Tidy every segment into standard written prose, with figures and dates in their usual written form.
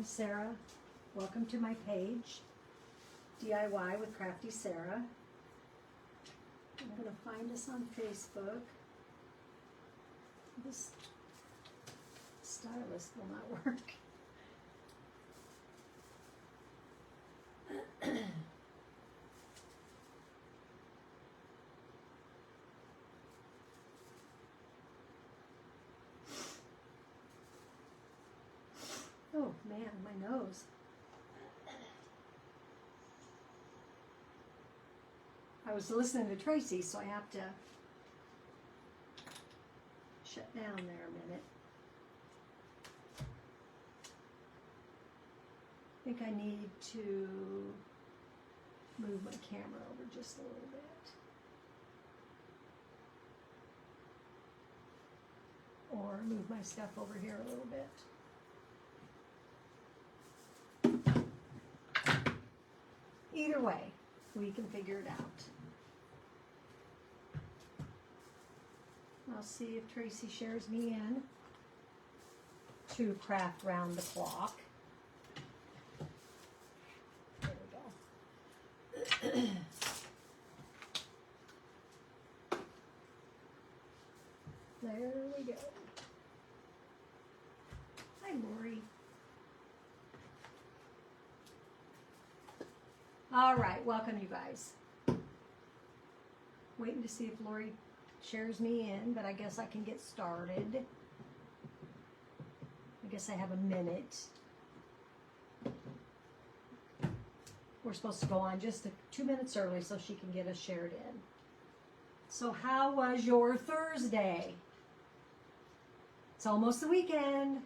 I'm Sarah. Welcome to my page, DIY with Crafty Sarah. I'm going to find us on Facebook. This stylus will not work. Oh man, my nose. I was listening to Tracy, so I have to shut down there a minute. I think I need to move my camera over just a little bit. Or move my stuff over here a little bit. Either way, we can figure it out. I'll see if Tracy shares me in to craft round the clock. There we go. There we go. Hi, Lori. All right, welcome you guys. Waiting to see if Lori shares me in, but I guess I can get started. I guess I have a minute. We're supposed to go on just 2 minutes early so she can get us shared in. So how was your Thursday? It's almost the weekend,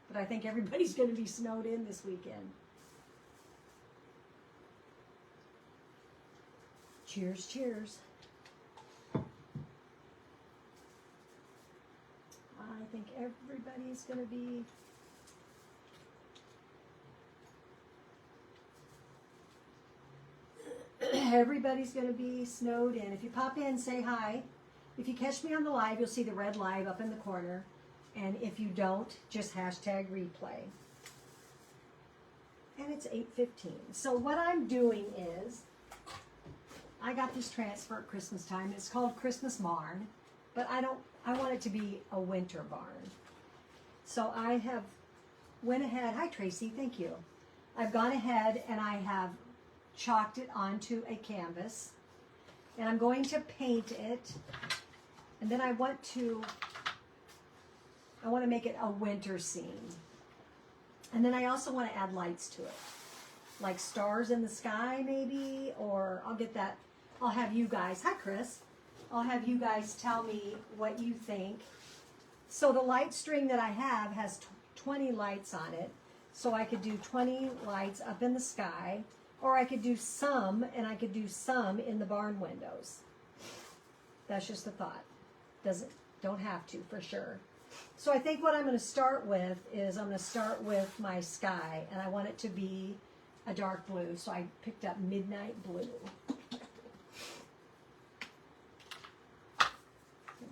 but I think everybody's going to be snowed in this weekend. Cheers, cheers. I think everybody's going to be snowed in. If you pop in, say hi. If you catch me on the live, you'll see the red live up in the corner. And if you don't, just hashtag replay. And it's 8:15. So what I'm doing is, I got this transfer at Christmas time. It's called Christmas Barn, but I want it to be a winter barn. So I have went ahead, hi Tracy, thank you. I've gone ahead and I have chalked it onto a canvas and I'm going to paint it, and then I want to make it a winter scene. And then I also want to add lights to it, like stars in the sky maybe, or I'll have you guys, hi Chris, I'll have you guys tell me what you think. So the light string that I have has 20 lights on it, so I could do 20 lights up in the sky, or I could do some, and I could do some in the barn windows. That's just a thought. Don't have to, for sure. So I think what I'm going to start with is I'm going to start with my sky, and I want it to be a dark blue, so I picked up midnight blue.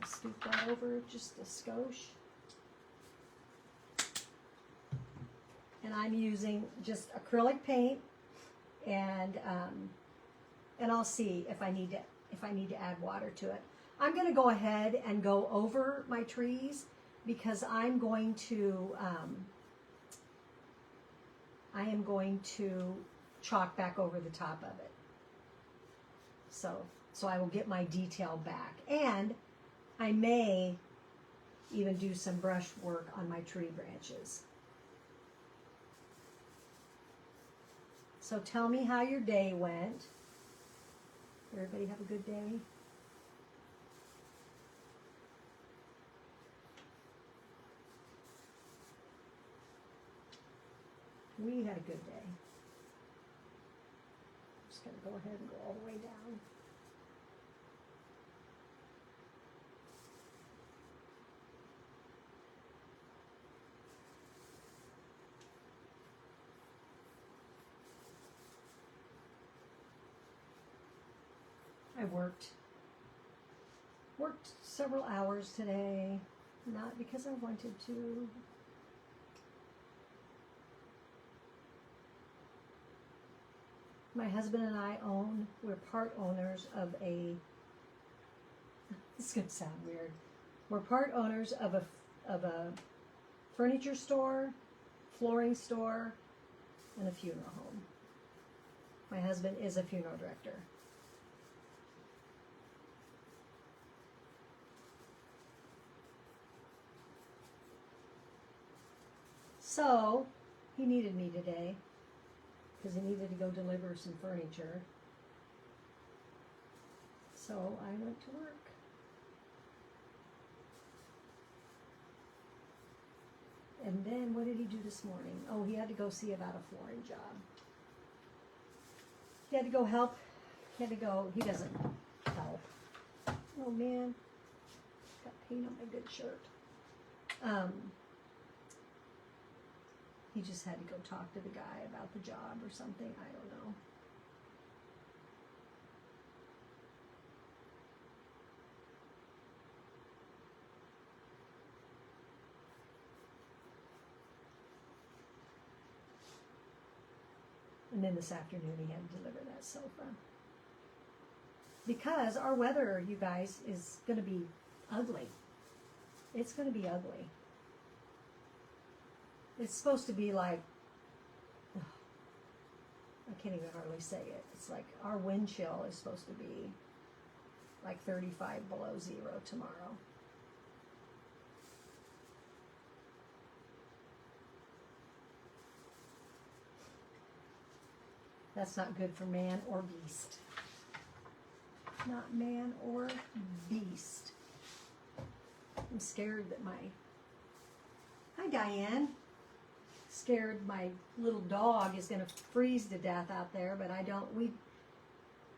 Scoop that over just a skosh. And I'm using just acrylic paint, and I'll see if I need to add water to it. I'm going to go ahead and go over my trees because I am going to chalk back over the top of it. So I will get my detail back, and I may even do some brush work on my tree branches. So tell me how your day went. Everybody have a good day? We had a good day. I'm just going to go ahead and go all the way down. I worked several hours today, not because I wanted to. My husband and I we're part owners of this is going to sound weird. We're part owners of a furniture store, flooring store, and a funeral home. My husband is a funeral director. So, he needed me today because he needed to go deliver some furniture. So, I went to work. And then, what did he do this morning? Oh, he had to go see about a flooring job. He had to go help. He doesn't help. Oh man, got paint on my good shirt. He just had to go talk to the guy about the job or something. I don't know. And then this afternoon he had to deliver that sofa. Because our weather, you guys, is going to be ugly. It's going to be ugly. It's supposed to be like, I can't even hardly say it. It's like our wind chill is supposed to be like 35 below zero tomorrow. That's not good for man or beast. Not man or beast. I'm scared that hi Diane. Scared my little dog is going to freeze to death out there, but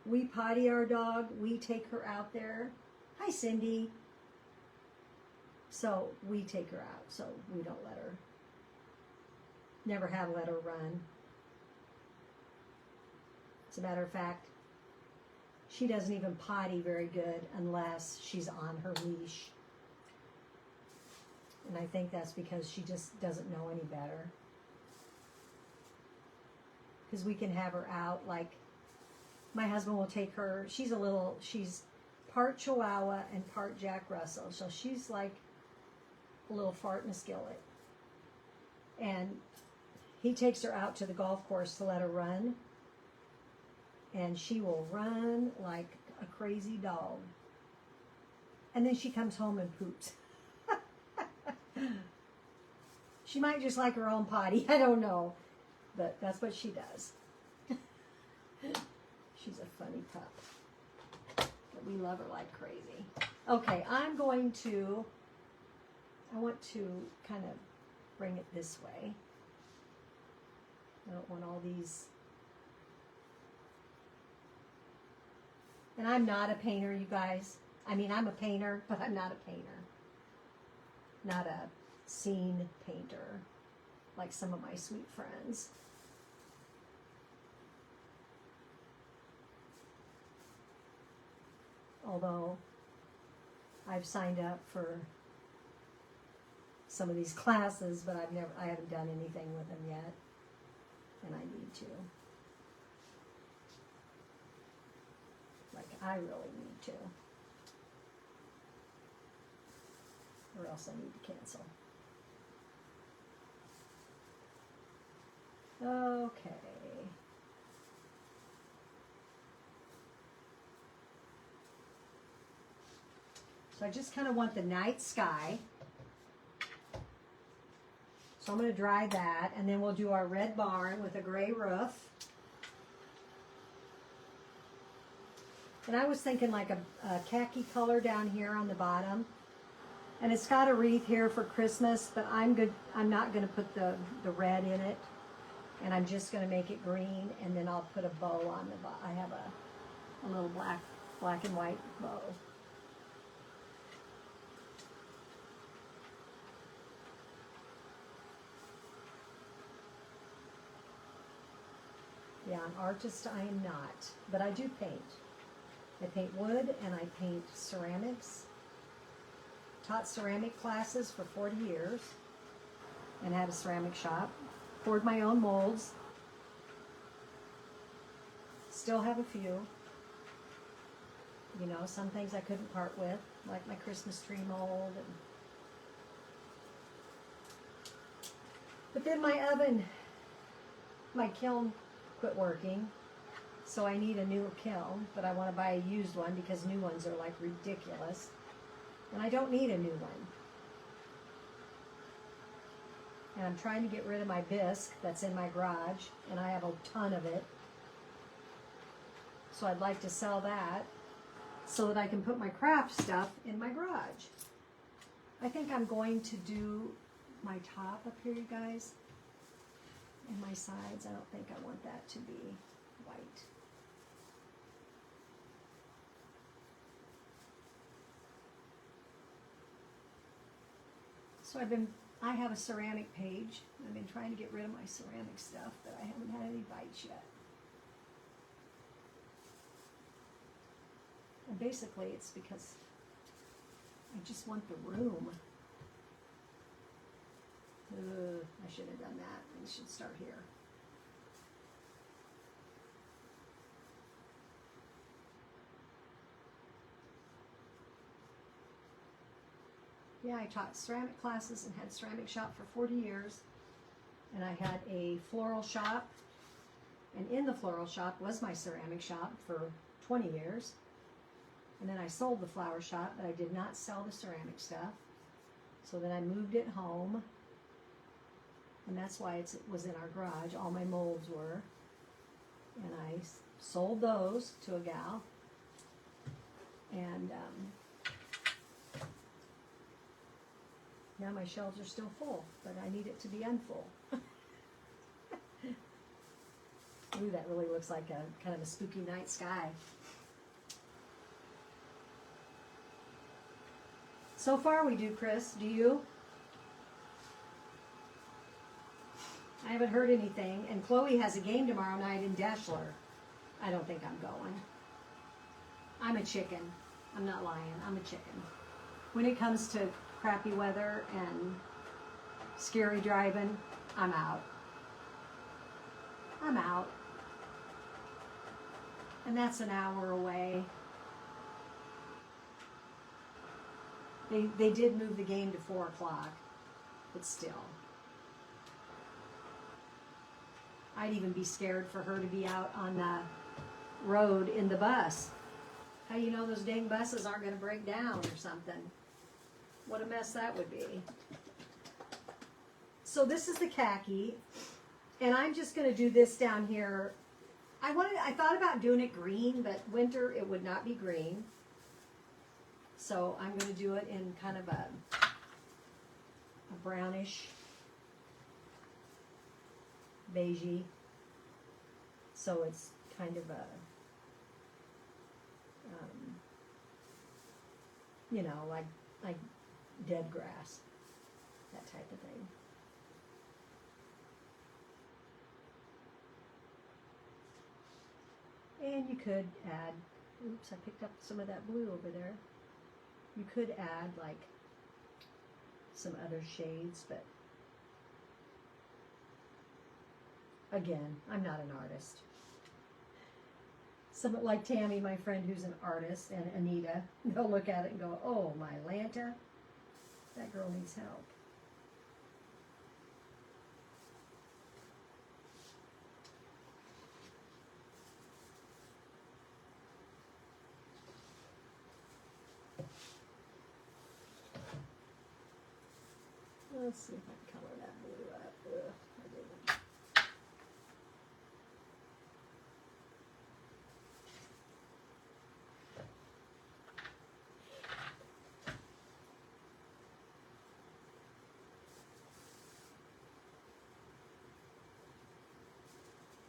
we potty our dog. We take her out there. Hi Cindy. So we take her out, so we don't never have let her run. As a matter of fact, she doesn't even potty very good unless she's on her leash. And I think that's because she just doesn't know any better. Because we can have her out, like, my husband will take her, she's part Chihuahua and part Jack Russell. So she's like a little fart in a skillet. And he takes her out to the golf course to let her run. And she will run like a crazy dog. And then she comes home and poops. She might just like her own potty. I don't know. But that's what she does. She's a funny pup. But we love her like crazy. Okay, I want to kind of bring it this way. I don't want all these. And I'm not a painter, you guys. I mean, I'm a painter, but I'm not a painter. Not a scene painter, like some of my sweet friends. Although I've signed up for some of these classes, but I haven't done anything with them yet, and I need to. Like, I really need to. Or else I need to cancel. Okay. So I just kind of want the night sky. So I'm going to dry that, and then we'll do our red barn with a gray roof. And I was thinking like a khaki color down here on the bottom. And it's got a wreath here for Christmas, but I'm not going to put the red in it. And I'm just going to make it green, and then I'll put a bow on the bottom. I have a little black and white bow. Yeah, an artist I am not, but I do paint. I paint wood and I paint ceramics. Taught ceramic classes for 40 years and had a ceramic shop. Poured my own molds. Still have a few. You know, some things I couldn't part with, like my Christmas tree mold. But then my oven, my kiln quit working, so I need a new kiln, but I want to buy a used one because new ones are like ridiculous. And I don't need a new one. And I'm trying to get rid of my bisque that's in my garage, and I have a ton of it. So I'd like to sell that so that I can put my craft stuff in my garage. I think I'm going to do my top up here, you guys, and my sides. I don't think I want that to be white. So I have a ceramic page. I've been trying to get rid of my ceramic stuff, but I haven't had any bites yet. And basically it's because I just want the room. I should have done that. I should start here. Yeah, I taught ceramic classes and had ceramic shop for 40 years. And I had a floral shop. And in the floral shop was my ceramic shop for 20 years. And then I sold the flower shop, but I did not sell the ceramic stuff. So then I moved it home. And that's why it was in our garage. All my molds were. And I sold those to a gal. And now my shelves are still full, but I need it to be unfull. Ooh, that really looks like a kind of a spooky night sky. So far we do, Chris. Do you? I haven't heard anything. And Chloe has a game tomorrow night in Dashler. I don't think I'm going. I'm a chicken. I'm not lying. I'm a chicken. When it comes to crappy weather and scary driving, I'm out. I'm out. And that's an hour away. They did move the game to 4 o'clock, but still. I'd even be scared for her to be out on the road in the bus. How do you know those dang buses aren't going to break down or something? What a mess that would be. So this is the khaki, and I'm just going to do this down here. I thought about doing it green, but winter it would not be green. So I'm going to do it in kind of a brownish, beigey. So it's kind of a, you know, like dead grass, that type of thing. And you could add, oops, I picked up some of that blue over there. You could add like some other shades, but again, I'm not an artist. Someone like Tammy, my friend who's an artist, and Anita, they'll look at it and go, oh, my Lanta, that girl needs help. Let's see if I can color that blue up. Ugh, I didn't.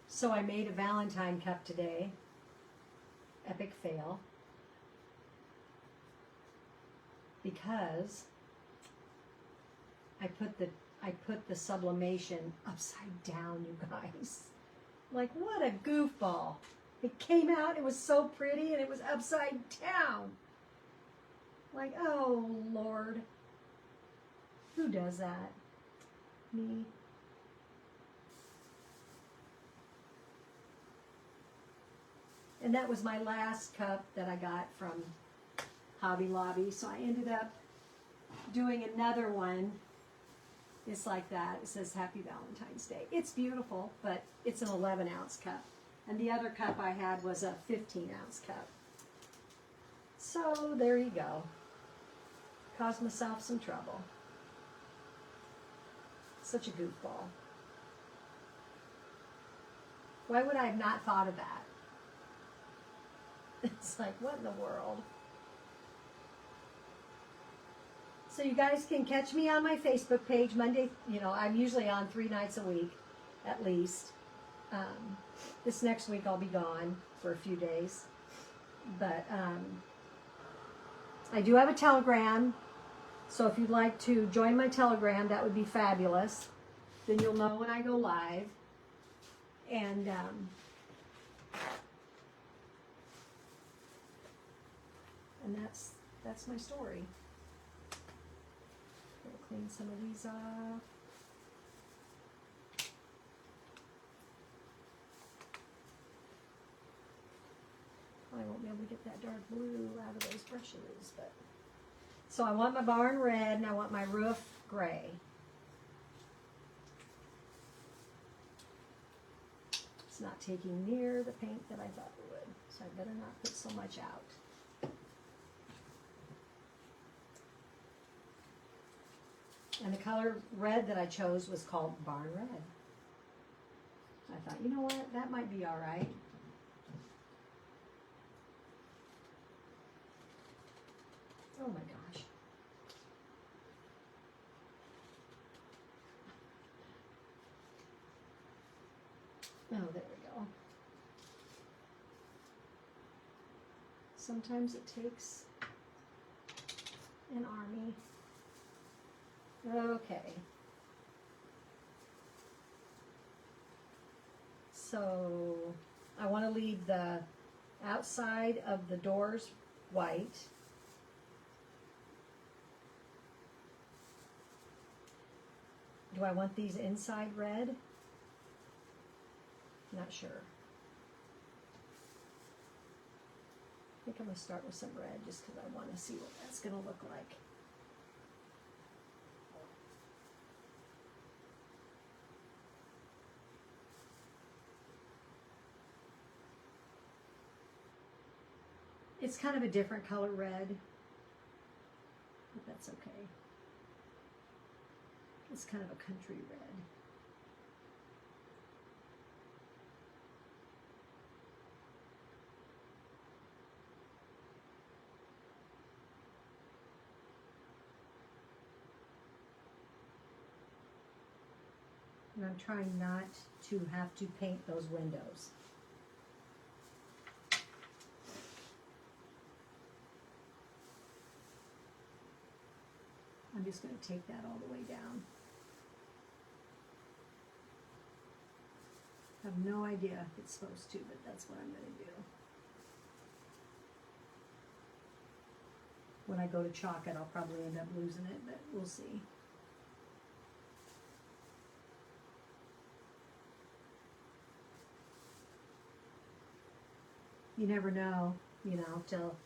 So I made a Valentine cup today. Epic fail. Because I put the sublimation upside down, you guys. Like, what a goofball. It came out, it was so pretty, and it was upside down. Like, oh, Lord. Who does that? Me. And that was my last cup that I got from Hobby Lobby. So I ended up doing another one. It's like that. It says Happy Valentine's Day. It's beautiful, but it's an 11-ounce cup. And the other cup I had was a 15-ounce cup. So there you go. Caused myself some trouble. Such a goofball. Why would I have not thought of that? It's like, what in the world? So you guys can catch me on my Facebook page Monday. You know, I'm usually on 3 nights a week, at least. This next week I'll be gone for a few days. But I do have a Telegram. So if you'd like to join my Telegram, that would be fabulous. Then you'll know when I go live. And that's my story. Gonna clean some of these off. I won't be able to get that dark blue out of those brushes, but so I want my barn red and I want my roof gray. It's not taking near the paint that I thought it would, so I better not put so much out. And the color red that I chose was called Barn Red. I thought, you know what, that might be all right. Oh my gosh. Oh, there we go. Sometimes it takes an army. Okay. So I want to leave the outside of the doors white. Do I want these inside red? Not sure. I think I'm going to start with some red just because I want to see what that's going to look like. It's kind of a different color red, but that's okay. It's kind of a country red. And I'm trying not to have to paint those windows. I'm just going to take that all the way down. I have no idea if it's supposed to, but that's what I'm going to do. When I go to chalk it, I'll probably end up losing it, but we'll see. You never know, you know, till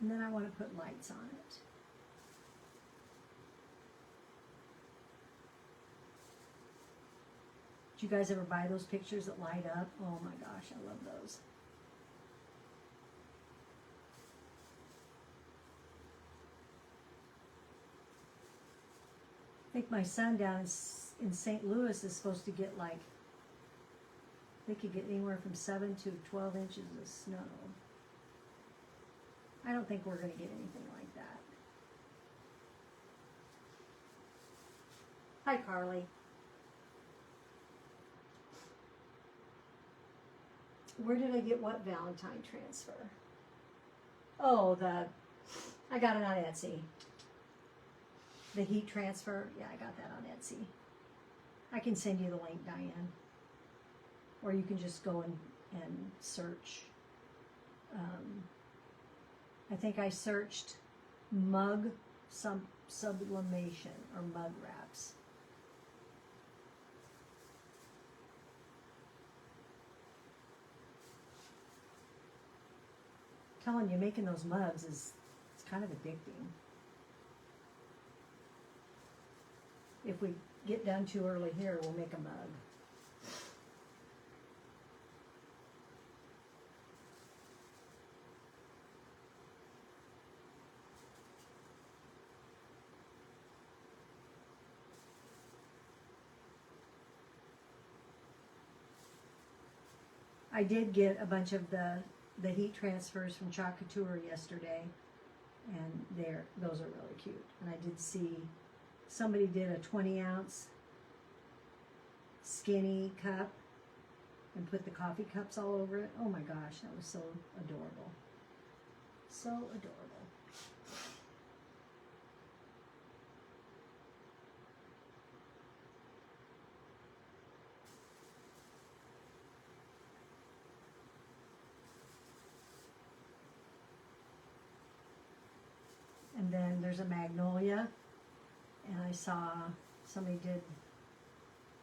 and then I want to put lights on it. Did you guys ever buy those pictures that light up? Oh my gosh, I love those. I think my son down in St. Louis is supposed to get like, they could get anywhere from 7 to 12 inches of snow. I don't think we're going to get anything like that. Hi, Carly. Where did I get what Valentine transfer? Oh, I got it on Etsy. The heat transfer, yeah, I got that on Etsy. I can send you the link, Diane. Or you can just go and search. I think I searched mug sublimation or mug wraps. I'm telling you, making those mugs it's kind of addicting. If we get done too early here, we'll make a mug. I did get a bunch of the heat transfers from Chalk Couture yesterday, and those are really cute. And I did see somebody did a 20-ounce skinny cup and put the coffee cups all over it. Oh my gosh, that was so adorable. So adorable. And then there's a magnolia, and I saw somebody did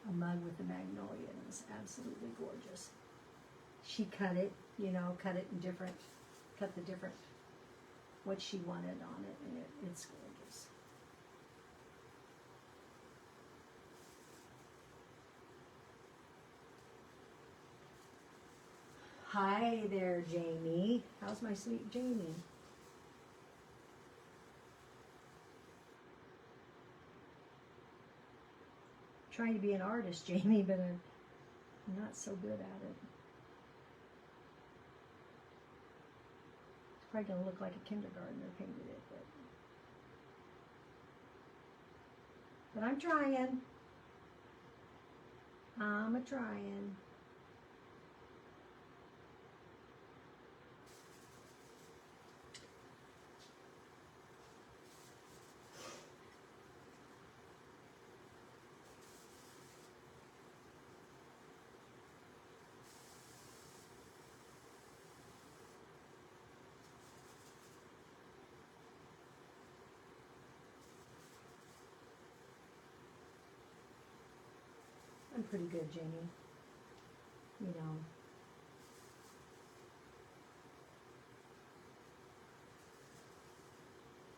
a mug with the magnolia, and it was absolutely gorgeous. She cut it, cut it in cut the different, what she wanted on it, and it's gorgeous. Hi there, Jamie. How's my sweet Jamie? Trying to be an artist, Jamie, but I'm not so good at it. It's probably going to look like a kindergartner painted it, but I'm trying. I'm a-trying. I'm pretty good, Jamie.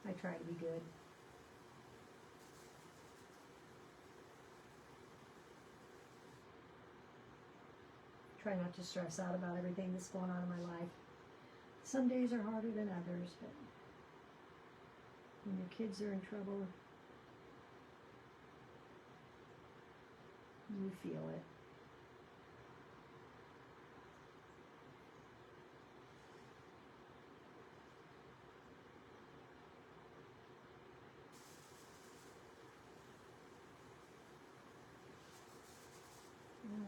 I try to be good. Try not to stress out about everything that's going on in my life. Some days are harder than others, but when your kids are in trouble, you feel it.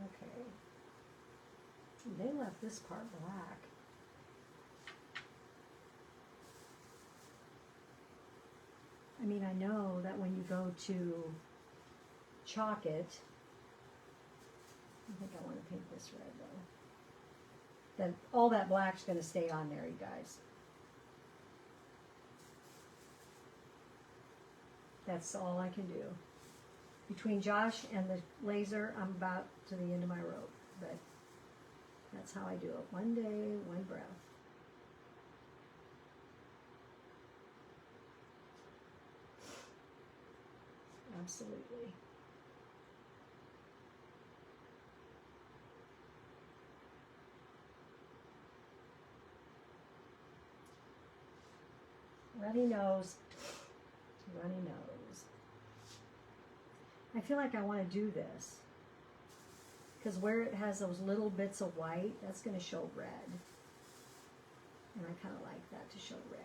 Okay. They left this part black. I mean, I know that when you go to chalk it, I think I want to paint this red though. Then all that black's going to stay on there, you guys. That's all I can do. Between Josh and the laser, I'm about to the end of my rope, but that's how I do it. One day, one breath. Absolutely. Runny nose. Runny nose. I feel like I want to do this because where it has those little bits of white, that's going to show red. And I kind of like that to show red.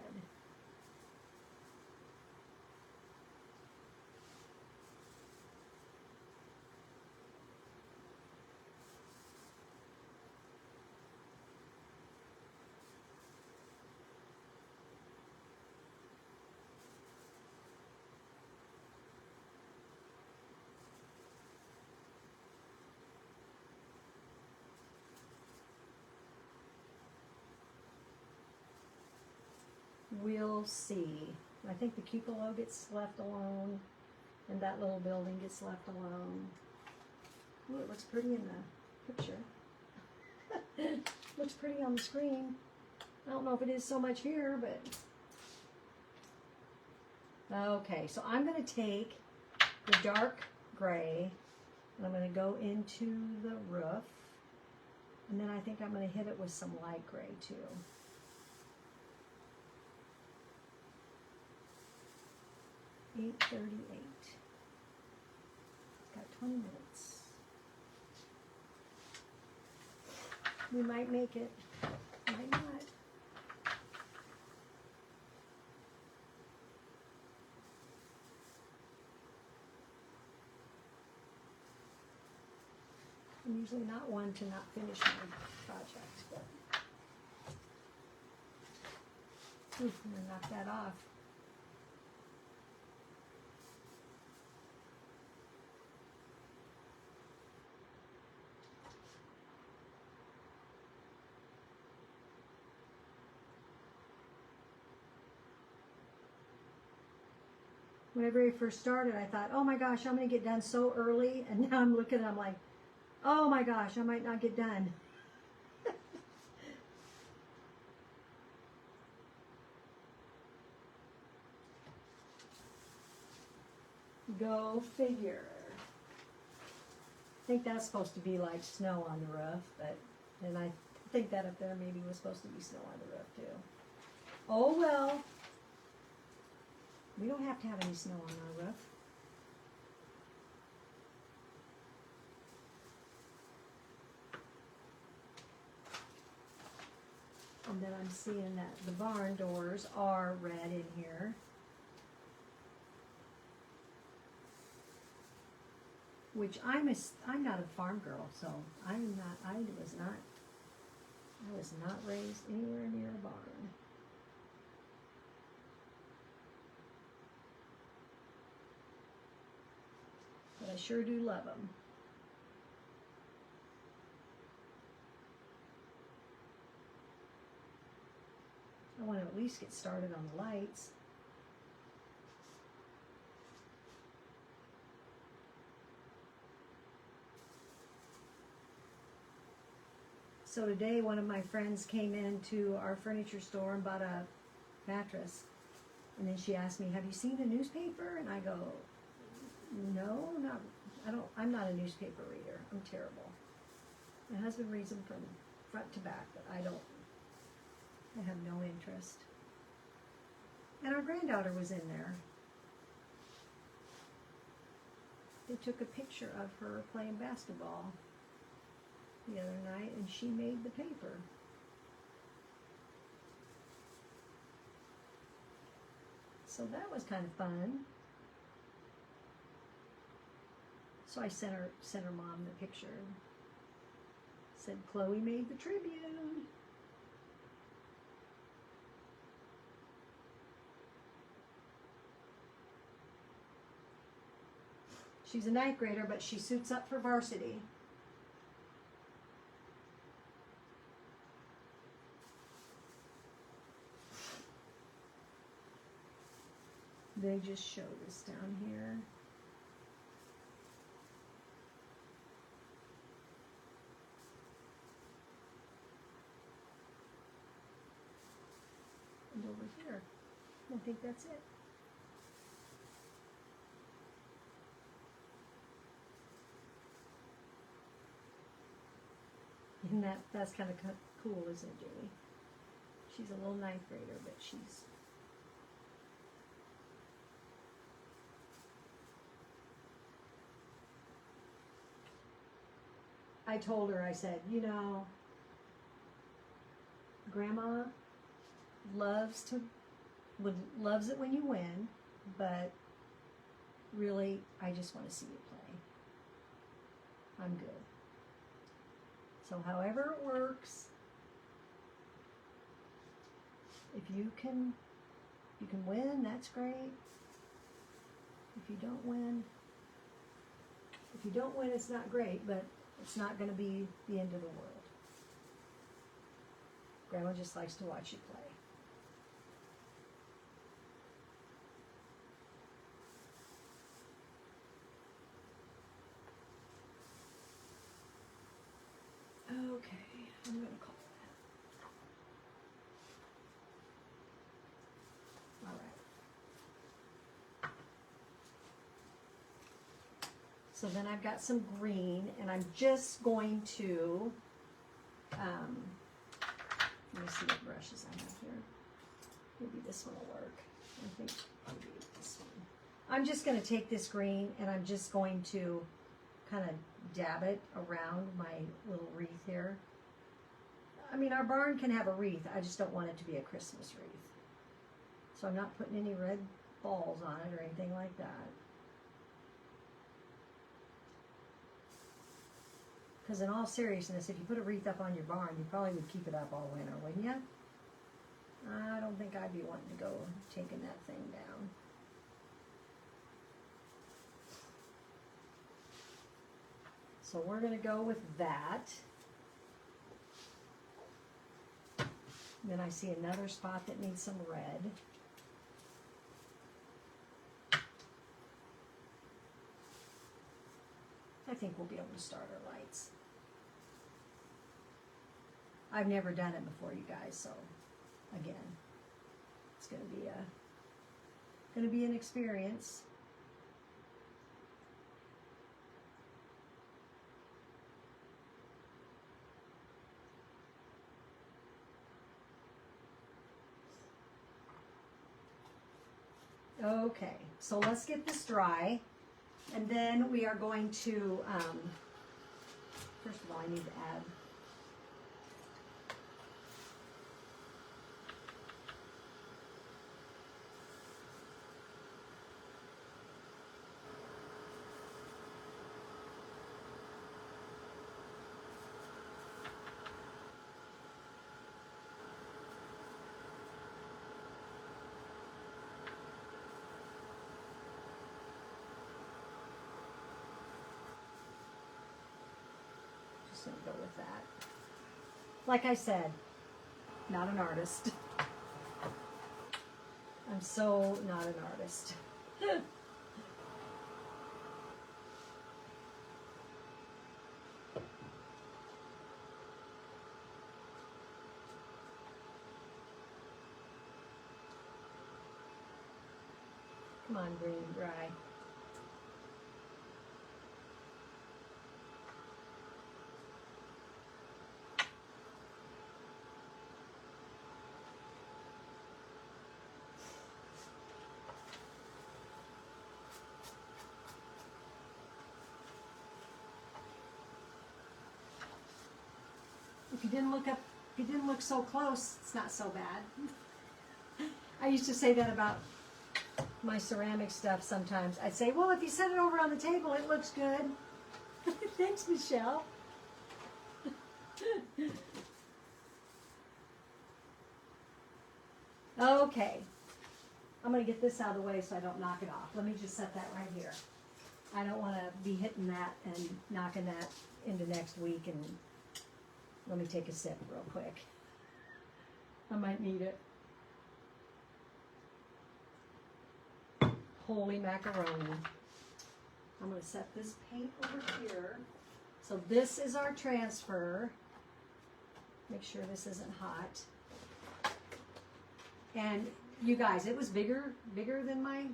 we'll see. I think the cupola gets left alone, and that little building gets left alone. Ooh, it looks pretty in the picture. Looks pretty on the screen. I don't know if it is so much here, but... Okay, so I'm going to take the dark gray, and I'm going to go into the roof, and then I think I'm going to hit it with some light gray too. $8:38. It's got 20 minutes. We might make it, might not. I'm usually not one to not finish my projects, but I'm gonna knock that off. When I very first started, I thought, oh my gosh, I'm going to get done so early. And now I'm looking, I'm like, oh my gosh, I might not get done. Go figure. I think that's supposed to be like snow on the roof, and I think that up there maybe was supposed to be snow on the roof too. Oh well. We don't have to have any snow on our roof. And then I'm seeing that the barn doors are red in here. Which I'm not a farm girl, so I was not raised anywhere near a barn. But I sure do love them. I want to at least get started on the lights. So today one of my friends came into our furniture store and bought a mattress. And then she asked me, have you seen the newspaper? And I go, no, I'm not a newspaper reader. I'm terrible. My husband reads them from front to back, but I have no interest. And our granddaughter was in there. They took a picture of her playing basketball the other night, and she made the paper. So that was kind of fun. So I sent her mom the picture. Said Chloe made the Tribune. She's a ninth grader, but she suits up for varsity. They just showed us down here. And over here. I think that's it. And that's kind of cool, isn't it, Julie? She's a little ninth grader, but she's... I told her, I said, you know, Grandma loves it when you win, but really, I just want to see you play. I'm good. So however it works, if you can win, that's great. If you don't win, it's not great, but it's not going to be the end of the world. Grandma just likes to watch you play. So then I've got some green, and I'm just going to, let me see what brushes I have here. Maybe this one will work. I think maybe this one. I'm just going to take this green, and I'm just going to kind of dab it around my little wreath here. I mean, our barn can have a wreath. I just don't want it to be a Christmas wreath. So I'm not putting any red balls on it or anything like that. Because in all seriousness, if you put a wreath up on your barn, you probably would keep it up all winter, wouldn't you? I don't think I'd be wanting to go taking that thing down. So we're going to go with that. And then I see another spot that needs some red. I think we'll be able to start our lights. I've never done it before, you guys, so again, it's going to be an experience. Okay, so let's get this dry, and then we are going to, first of all, I need to add going to go with that. Like I said, not an artist. I'm so not an artist. Come on, green, dry. If you didn't look so close, it's not so bad. I used to say that about my ceramic stuff sometimes. I'd say, well, if you set it over on the table, it looks good. Thanks, Michelle. Okay. I'm going to get this out of the way so I don't knock it off. Let me just set that right here. I don't want to be hitting that and knocking that into next week. And let me take a sip real quick. I might need it. Holy macaroni. I'm going to set this paint over here. So this is our transfer. Make sure this isn't hot. And you guys, it was bigger than my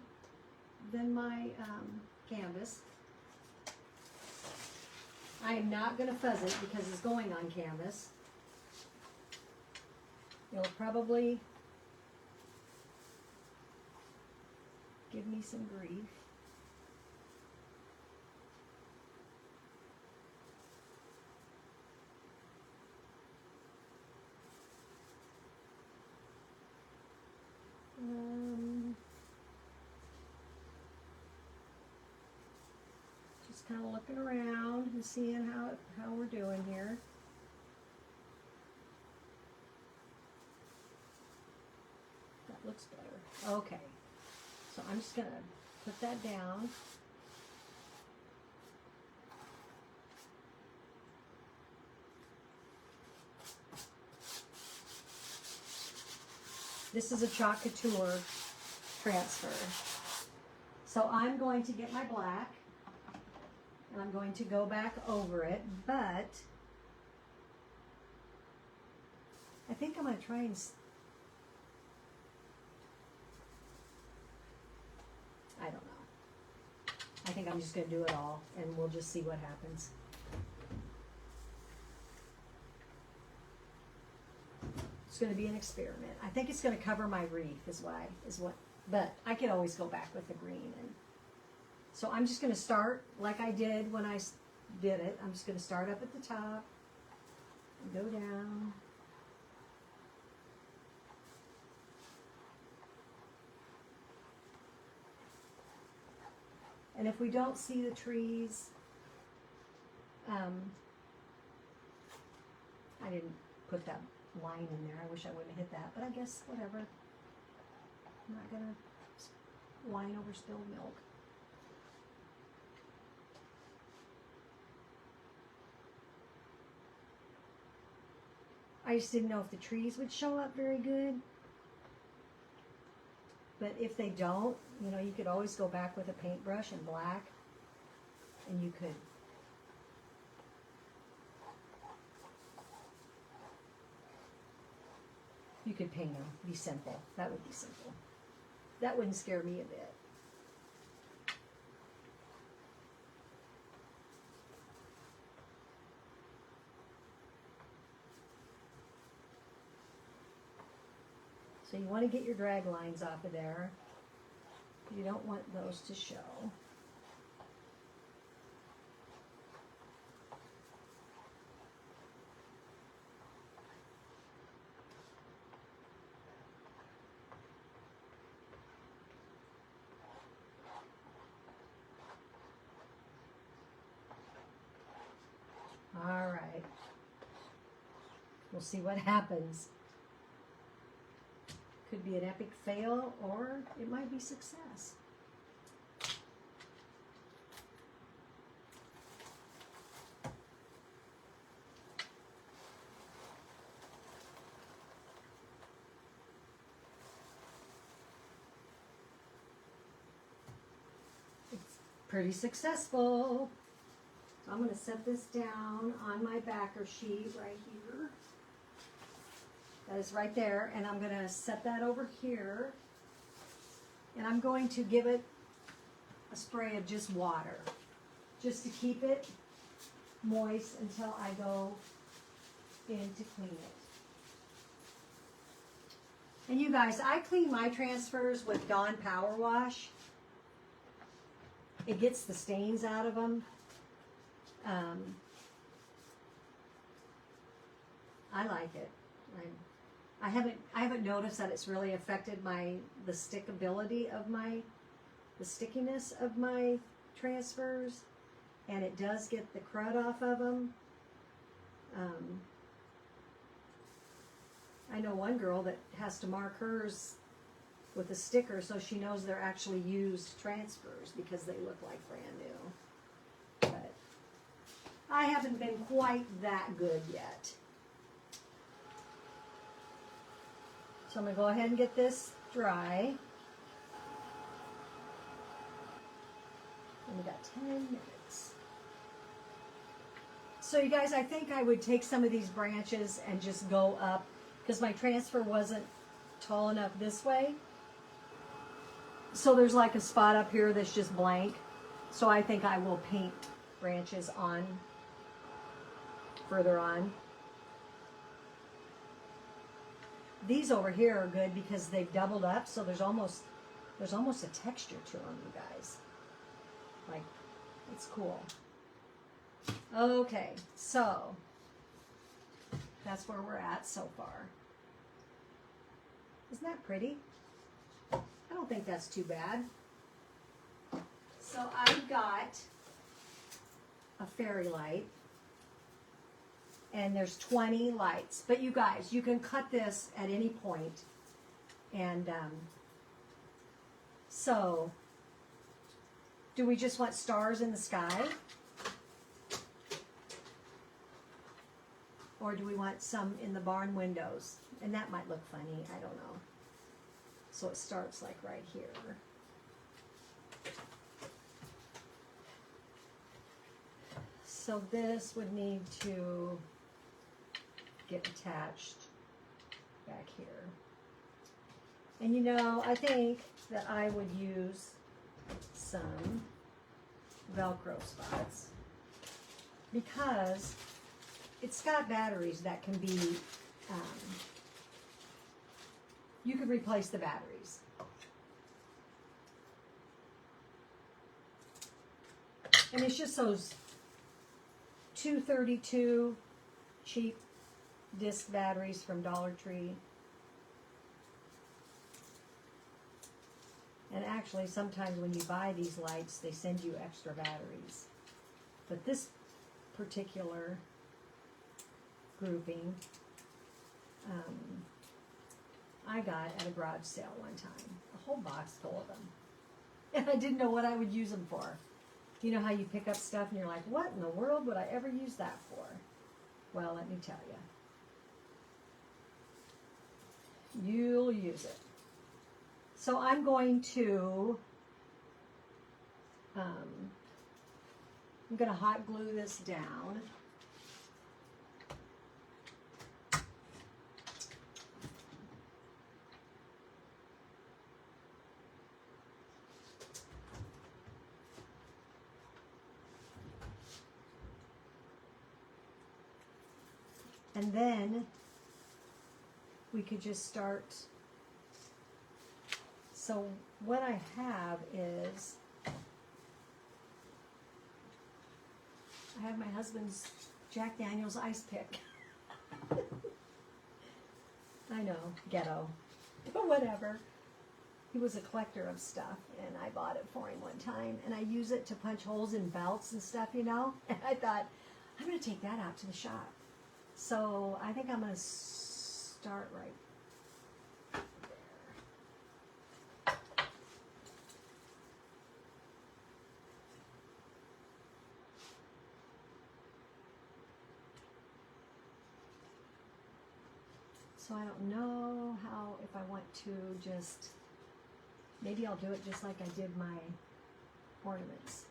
canvas. I am not going to fuzz it because it's going on canvas. You'll probably give me some grief. Just kind of looking around and seeing how we're doing here. That looks better. Okay. So I'm just going to put that down. This is a Chalk Couture transfer. So I'm going to get my black and I'm going to go back over it, but I think I'm going to try and I don't know. I think think I'm just going to do it all, and we'll just see what happens. It's going to be an experiment. I think it's going to cover my wreath but I could always go back with the green. And so I'm just going to start like I did when I did it. I'm just going to start up at the top and go down. And if we don't see the trees, I didn't put that line in there. I wish I wouldn't have hit that, but I guess whatever. I'm not gonna whine over spilled milk. I just didn't know if the trees would show up very good. But if they don't, you know, you could always go back with a paintbrush and black, and you could paint them. Be simple. That would be simple. That wouldn't scare me a bit. So you want to get your drag lines off of there. You don't want those to show. All right. We'll see what happens. Could be an epic fail, or it might be success. It's pretty successful. So I'm going to set this down on my backer sheet right here. That is right there, and I'm going to set that over here, and I'm going to give it a spray of just water, just to keep it moist until I go in to clean it. And you guys, I clean my transfers with Dawn Power Wash. It gets the stains out of them. I like it. I haven't noticed that it's really affected the stickability of the stickiness of my transfers, and it does get the crud off of them. I know one girl that has to mark hers with a sticker so she knows they're actually used transfers because they look like brand new. But I haven't been quite that good yet. So I'm going to go ahead and get this dry. And we got 10 minutes. So you guys, I think I would take some of these branches and just go up, because my transfer wasn't tall enough this way. So there's like a spot up here that's just blank. So I think I will paint branches on, further on. These over here are good because they've doubled up, so there's almost a texture to them, you guys. Like, it's cool. Okay, so that's where we're at so far. Isn't that pretty? I don't think that's too bad. So I've got a fairy light. And there's 20 lights. But you guys, you can cut this at any point. And so, do we just want stars in the sky? Or do we want some in the barn windows? And that might look funny, I don't know. So it starts like right here. So this would need to get attached back here. And you know, I think that I would use some Velcro spots because it's got batteries that can be, you can replace the batteries. And it's just those 232 cheap disc batteries from Dollar Tree. And actually, sometimes when you buy these lights, they send you extra batteries. But this particular grouping, I got at a garage sale one time. A whole box full of them. And I didn't know what I would use them for. You know how you pick up stuff and you're like, what in the world would I ever use that for? Well, let me tell you. You'll use it. So I'm going to hot glue this down. And then we could just start. So what I have is, I have my husband's Jack Daniel's ice pick. I know, ghetto, but whatever. He was a collector of stuff, and I bought it for him one time, and I use it to punch holes in belts and stuff, you know? And I thought, I'm going to take that out to the shop. So I think I'm going to start right there. So I don't know how, if I want to just, maybe I'll do it just like I did my ornaments.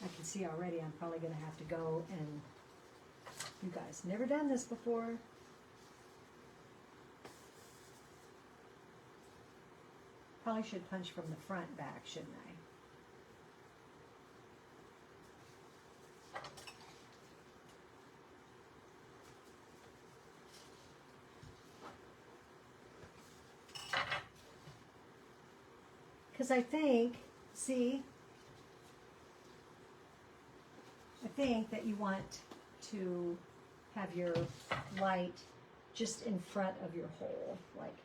I can see already I'm probably going to have to go and, you guys, never done this before. Probably should punch from the front back, shouldn't I? Because I think, see, I think that you want to have your light just in front of your hole, like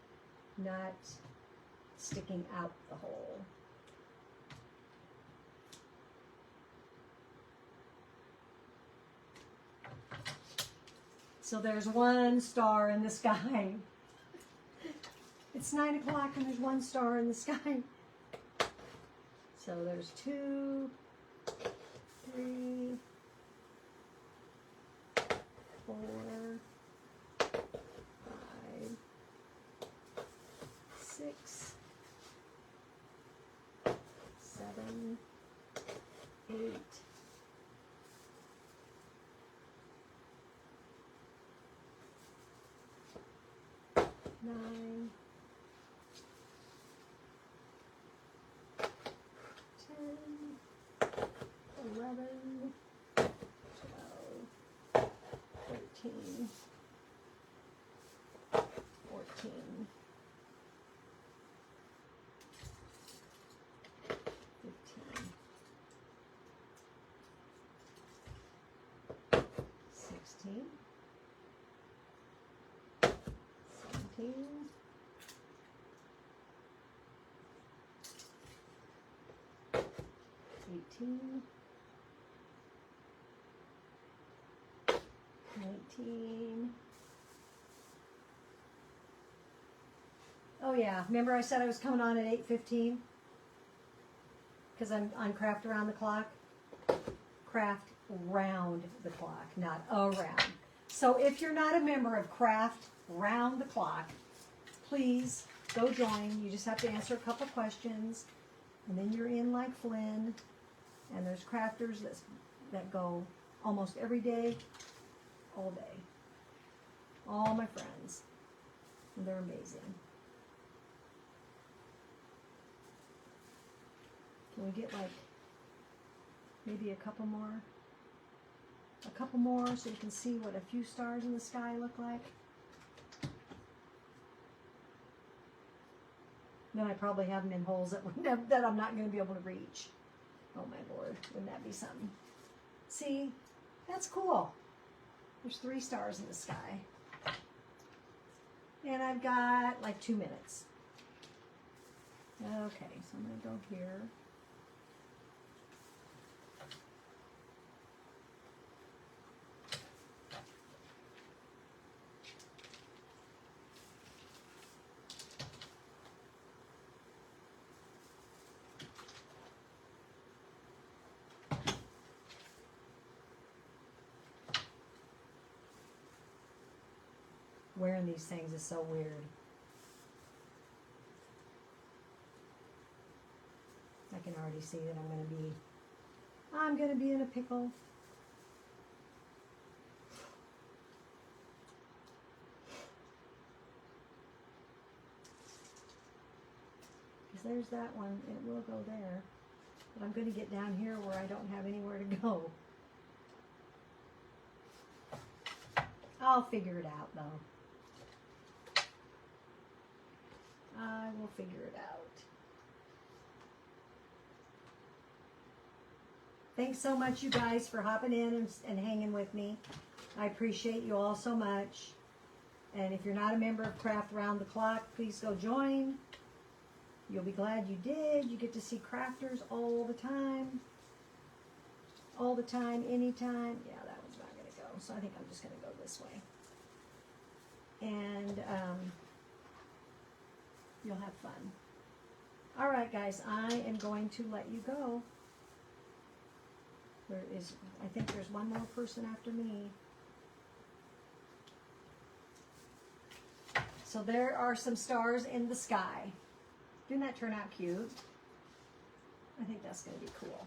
not sticking out the hole. So there's one star in the sky. It's 9 o'clock and there's one star in the sky. So there's 2, 3, 4, 5, 6, 7, 8, 9, 10, 11, 12, 13, 14, 15, 16, 17, 18, 19. Oh yeah, remember I said I was coming on at 8:15? Because I'm on Craft Around the Clock. Craft round the clock, not around. So if you're not a member of Craft Round the Clock, please go join. You just have to answer a couple questions, and then you're in like Flynn. And there's crafters that go almost every day, all day. All my friends. And they're amazing. Can we get like maybe a couple more? A couple more so you can see what a few stars in the sky look like. Then I probably have them in holes that I'm not going to be able to reach. Oh my Lord, wouldn't that be something? See, that's cool. There's 3 stars in the sky. And I've got like 2 minutes. Okay, so I'm going to go here. Wearing these things is so weird. I can already see that I'm gonna be in a pickle. Because there's that one, it will go there. But I'm gonna get down here where I don't have anywhere to go. I'll figure it out though. I will figure it out. Thanks so much, you guys, for hopping in and hanging with me. I appreciate you all so much. And if you're not a member of Craft Around the Clock, please go join. You'll be glad you did. You get to see crafters all the time. All the time, anytime. Yeah, that one's not going to go. So I think I'm just going to go this way. And you'll have fun. All right, guys, I am going to let you go. I think there's one more person after me. So there are some stars in the sky. Didn't that turn out cute? I think that's going to be cool.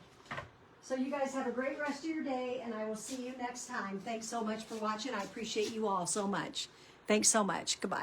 So you guys have a great rest of your day, and I will see you next time. Thanks so much for watching. I appreciate you all so much. Thanks so much. Goodbye.